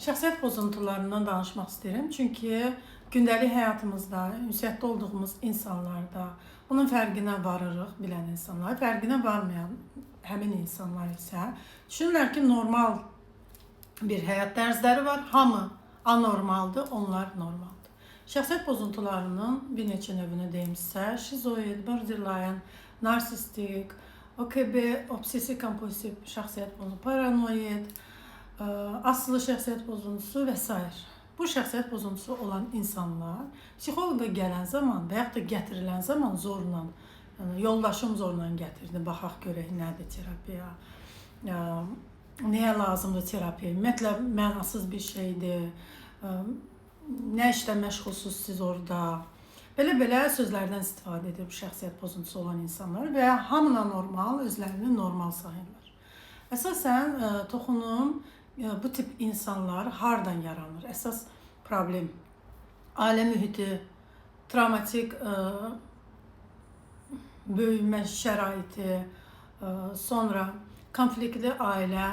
Şəxsiyyət pozuntularından danışmaq istəyirəm. Çünki gündəlik həyatımızda, ünsiyyətdə olduğumuz insanlarda bunun fərqinə varırıq bilən insanlar, fərqinə varmayan həmin insanlar isə düşünürlər ki, normal bir həyat tərzləri var. Hamı anormaldır, onlar normaldır. Şəxsiyyət pozuntularının bir neçə növünü deyimsə, şizoid, borderline, narsistik, OKB, obsessiv-kompulsiv şəxsiyyət pozuntusu, paranoid, asılı şəxsiyyət pozuntusu və s. Bu şəxsiyyət pozuntusu olan insanlar psixoloqa gələn zaman və yaxud da gətirilən zaman zorla, yəni yoldaşım zorla gətirdi, baxaq görək nədir terapiya, nəyə lazımdır terapiya, ümumiyyətlə mənasız bir şeydir, nə işlə məşğulsuz siz orada. Belə sözlərdən istifadə edir bu şəxsiyyət pozuntusu olan insanlar və hamına normal, özlərini normal sayırlar. Əsasən toxunum bu tip insanlar hardan yaranır? Əsas problem ailə mühiti, travmatik böyümə şəraiti, sonra konfliktli ailə,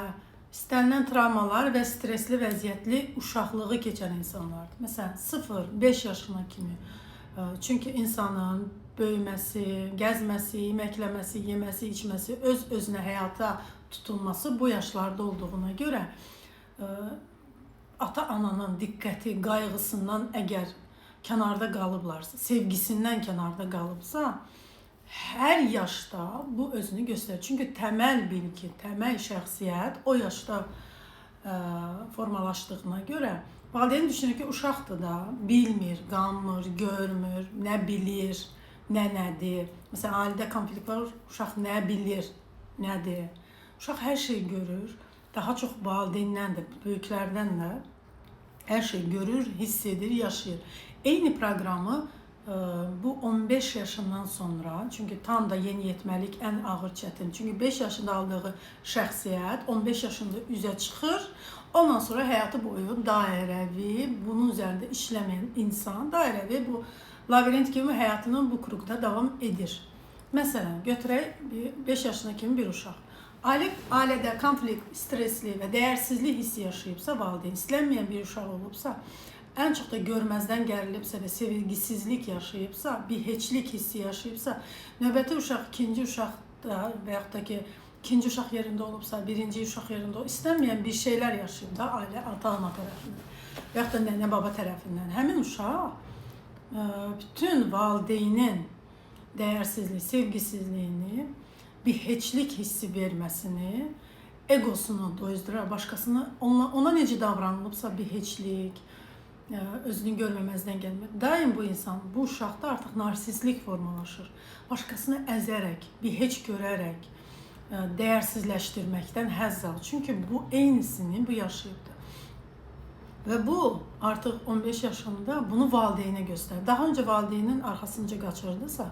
istənilən travmalar və stresli vəziyyətli uşaqlığı keçən insanlardır. Məsələn, 0-5 yaşına kimi. Çünki insanın böyüməsi, gəzməsi, yeməkləməsi, yeməsi, içməsi, öz-özünə həyata tutulması bu yaşlarda olduğuna görə ata-ananın diqqəti, qayğısından əgər kənarda qalıblarsa, sevgisindən kənarda qalıbsa, hər yaşda bu özünü göstərir. Çünki təməl bilgi, təməl şəxsiyyət o yaşda formalaşdığına görə valideyn düşünür ki, uşaqdır da, bilmir, qanmır, görmür, nə bilir, nədir. Məsələn, ailədə konflikt var, uşaq nə bilir, nədir. Uşaq hər şey görür, daha çox valideyndən də, böyüklərdən də hər şey görür, hiss edir, yaşayır. Eyni proqramı bu 15 yaşından sonra, çünki tam da yeniyetməlik ən ağır çətin. Çünki 5 yaşında aldığı şəxsiyyət 15 yaşında üzə çıxır. Ondan sonra həyatı boyu dairəvi, bunun üzərində işləməyən insan dairəvi bu labirint kimi həyatının bu kruqda davam edir. Məsələn, götürək 5 yaşında kimi bir uşaq. Ailədə konflikt, stresli və dəyərsizlik hissi yaşayıbsa, valideyn istənməyən bir uşaq olubsa, ən çox da görməzdən gərilibsə və sevgisizlik yaşayıbsa, bir heçlik hissi yaşayıbsa, növbəti uşaq, ikinci uşaqda və yaxud da ki, ikinci uşaq yerində olubsa, birinci uşaq yerində olubsa, istənməyən bir şeylər yaşayıb da ailə, ata-ana tərəfindən və yaxud da nənə-baba tərəfindən. Həmin uşaq bütün valideynin dəyərsizliyi, sevgisizliyini, bir heçlik hissi verməsini, egosunu doyuzdurar, başqasını, ona necə davranılıbsa bir heçlik, özünü görməməzdən gəlmək. Daim bu insan, bu uşaqda artıq narsistlik formalaşır. Başqasını əzərək, bir heç görərək, dəyərsizləşdirməkdən həzz alır. Çünki bu eynisini bu yaşayıbdır. Və bu artıq 15 yaşında bunu valideynə göstərir. Daha öncə valideynin arxasınca qaçırdısa,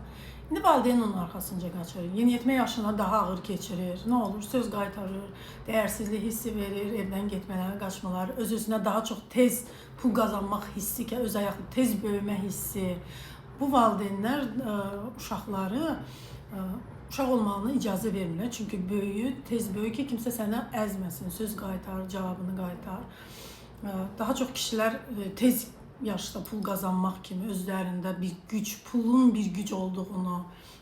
indi valideyn onun arxasınca qaçırır. Yeniyetmə yaşına daha ağır keçirir. Nə olur? Söz qaytarır, dəyərsizlik hissi verir, evdən getmələri, qaçmaları, öz-özünə daha çox tez pul qazanmaq hissi, öz ayaqlı tez böyümə hissi. Bu valideynlər uşaqları uşaq olmağına icazə vermirlər. Çünki tez böyü ki, kimsə sənə əzməsin, söz qaytar, cavabını qaytar. Daha çox kişilər tez yaşda pul qazanmaq kimi özlərində bir güc, pulun bir güc olduğunu,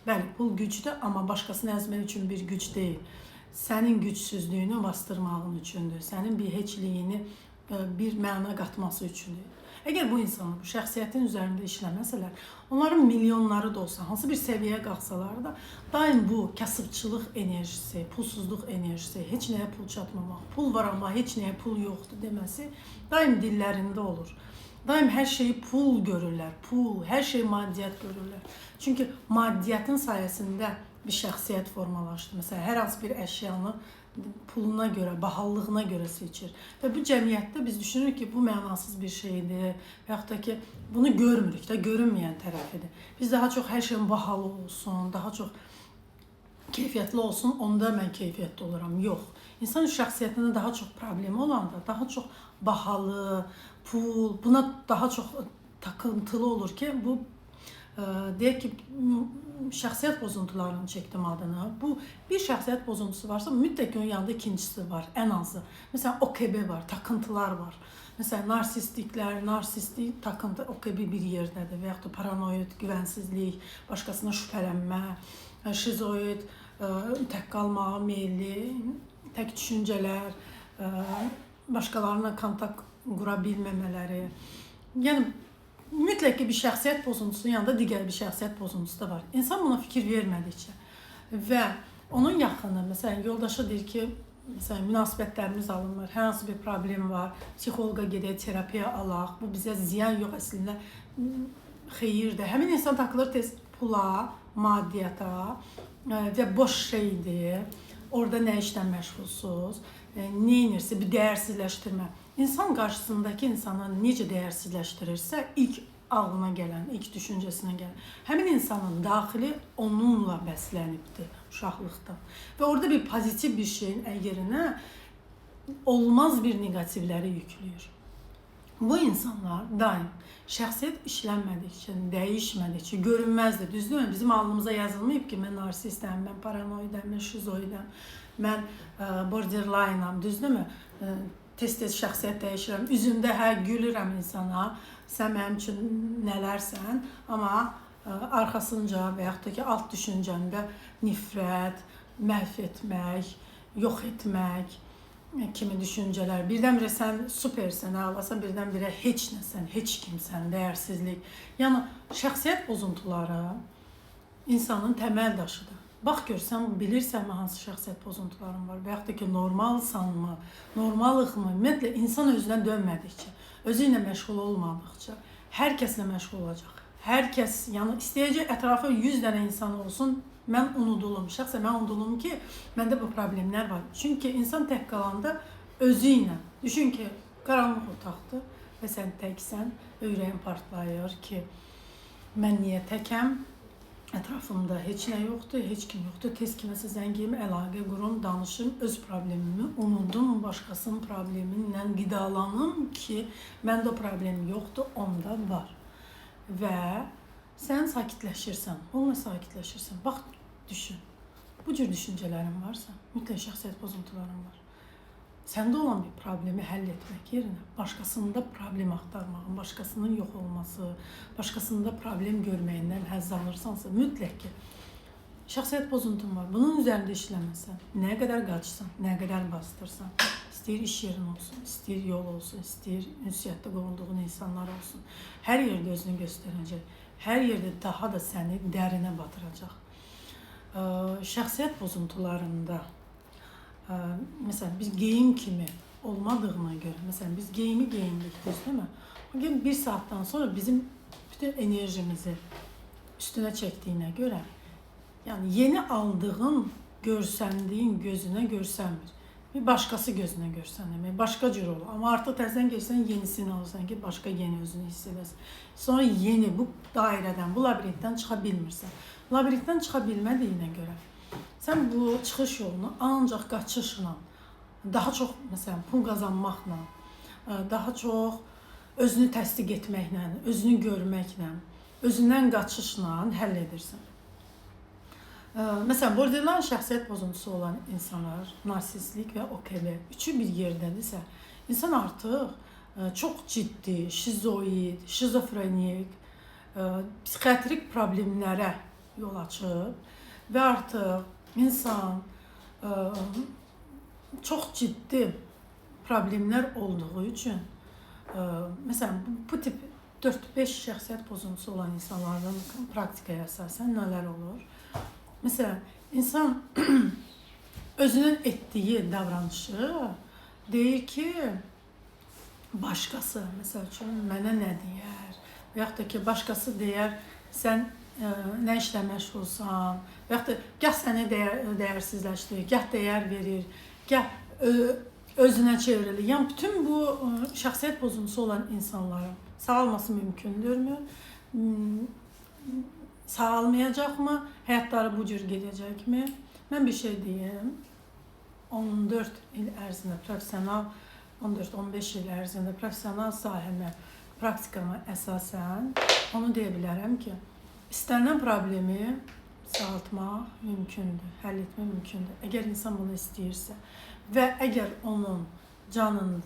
bəli, pul gücdür, amma başqasını əzmək üçün bir güc deyil. Sənin gücsüzlüyünü bastırmağın üçündür, sənin bir heçliyini bir məna qatması üçündür. Əgər bu insanlar bu şəxsiyyətin üzərində işləməsələr, onların milyonları da olsa, hansı bir səviyyəyə qalxsalar da, daim bu kasıbçılıq enerjisi, pulsuzluq enerjisi, heç nəyə pul çatmamaq, pul var amma heç nəyə pul yoxdur deməsi daim dillərində olur. Daim hər şeyi pul görürlər, pul, hər şey maddiyyat görürlər. Çünki maddiyyatın sayəsində bir şəxsiyyət formalaşdı. Məsələn, hər hansı bir əşyanı puluna görə, bahallığına görə seçir. Və bu cəmiyyətdə biz düşünürük ki, bu mənasız bir şeydir və yaxud da ki, bunu görmürük də, görünməyən tərəfidir. Biz daha çox hər şeyin bahalı olsun, daha çox keyfiyyətli olsun, onda mən keyfiyyətli oluram. Yox. İnsan şəxsiyyətində daha çox problemi olanda, daha çox bahalı, pul, buna daha çox takıntılı olur ki, bu deyək ki, şəxsiyyət pozuntularını çəkdim adını. Bu bir şəxsiyyət pozuntusu varsa, mütləq onun yanında ikincisi var, ən azı. Məsələn, OKB var, takıntılar var. Məsələn, narsistlik takıntı OKB bir yerdədir və yaxud da paranoid, güvənsizlik, başqasına şübhələnmə, şizoid, tək qalmağa meyilli, tək düşüncələr, başqalarına kontakt qura bilməmələri. Yəni mütləq ki, bir şəxsiyyət pozuntusunun yanında digər bir şəxsiyyət pozuntusu da var. İnsan buna fikir vermədikcə və onun yaxını, məsələn, yoldaşı deyir ki, məsələn, münasibətlərimiz alınmır, hər hansı bir problem var, psixoloqa gedək, terapiya alaq, bu bizə ziyan yox, əslində xeyirdir. Həmin insan takılır tez pula, maddiyyata və boş şeydir, orada nə işlə məşğulsuz, nə edirsə, bir dəyərsizləşdirmə. İnsan qarşısındakı insanı necə dəyərsizləşdirirsə, ilk ağlına gələn, ilk düşüncəsinə gələn, həmin insanın daxili onunla bəslənibdir uşaqlıqda. Və orada bir pozitiv bir şeyin əgərinə olmaz bir negativləri yükləyir. Bu insanlar daim şəxsiyyət işlənmədikcə, dəyişmədikcə, görünməzdir. Düzdürmü? Bizim alnımıza yazılmayıb ki, mən narsistəm, mən paranoidəm, mən şizoidəm, mən borderline'am, düzdürmü? Tez-tez şəxsiyyət dəyişirəm, üzümdə gülürəm insana, sən mənim üçün nələrsən, amma arxasınca və yaxud da ki, alt düşüncəmdə nifrət, məhv etmək, yox etmək kimi düşüncələr. Birdən-birə sən supersən, ağlasan, birdən-birə heç nəsən, heç kimsən, dəyərsizlik. Yəni, şəxsiyyət pozuntuları insanın təməl daşıdır. Bax görsən, bilirsənmi hansı şəxsiyyət pozuntuların var və yaxud da ki, normalsanmı, normalıqmı? Ümumiyyətlə, insan özünə dönmədikcə, özü ilə məşğul olmadıqca, hər kəslə məşğul olacaq. Hər kəs, yəni istəyəcək ətrafı 100 dənə insan olsun, mən unudulum. Şəxsən mən unudulum ki, məndə bu problemlər var. Çünki insan tək qalanda özü ilə, düşün ki, qaranlıq otaqdır və sən təksən, ürəyin partlayır ki, mən niyə təkəm? Ətrafımda heç nə yoxdur, heç kim yoxdur. Tez kiməsə zəng edeyim, əlaqə qurum, danışım, öz problemimi unudum, başqasının problemindən qidalanım ki, məndə o problem yoxdur, onda var. Və sən sakitləşirsən, onunla sakitləşirsən. Bax, düşün. Bu cür düşüncələrin varsa, mütləq şəxsiyyət pozuntuların var. Səndə olan bir problemi həll etmək yerinə başqasında problem axtarmağın, başqasının yox olması, başqasında problem görməyindən həzz alırsansa, mütləq ki, şəxsiyyət pozuntun var. Bunun üzərində işləməsən, nə qədər qaçsan, nə qədər bastırsan, istəyir iş yerin olsun, istəyir yol olsun, istəyir ünsiyyətdə qovulduğun insanlar olsun, hər yerdə özünü göstərəcək, hər yerdə daha da səni dərinə batıracaq. Şəxsiyyət pozuntularında məsələn, biz geyim kimi olmadığına görə, məsələn, biz geyimi geyindik, düzdürmü? Bugün bir saatdan sonra bizim bütün enerjimizi üstünə çəkdiyinə görə, yəni yeni aldığın, görsəndiyin gözünə görsənmir. Bir başqası gözünə görsənmir, başqa cür olur. Amma artıq təzədən gəlsən, yenisini alırsan ki, başqa yeni özünü hiss edəsən. Sonra yeni bu dairədən, bu labirintdən çıxa bilmirsən. Labirintdən çıxa bilmədiyinə görə, sən bu çıxış yolunu ancaq qaçışla, daha çox məsələn pul qazanmaqla, daha çox özünü təsdiq etməklə, özünü görməklə, özündən qaçışla həll edirsən. Məsələn, borderline şəxsiyyət pozuntusu olan insanlar, narsistlik və OKB üçü bir yerdədirsə, insan artıq çox ciddi, şizoid, şizofrenik, psixiatrik problemlərə yol açıb və artıq insan çox ciddi problemlər olduğu üçün, məsələn, bu tip 4-5 şəxsiyyət pozuntusu olan insanların praktikaya əsasən nələr olur? Məsələn, insan özünün etdiyi davranışı deyir ki, başqası, məsəl üçün, mənə nə deyər? Və yaxud da ki, başqası deyər, sən nə işlə məşğulsan, və yaxud da gah səni dəyərsizləşdirir, gah dəyər verir, gah özünə çevrilir. Yəni, bütün bu şəxsiyyət pozuntusu olan insanların sağalması mümkündürmü? Sağalmayacaqmı? Həyatları bu cür gedəcəkmi? Mən bir şey deyim, 14 il ərzində profesional, 14-15 il ərzində profesional sahəmə, praktikama əsasən onu deyə bilərəm ki, İstənilən problemi sağaltmaq mümkündür, həll etmək mümkündür. Əgər insan bunu istəyirsə və əgər onun canını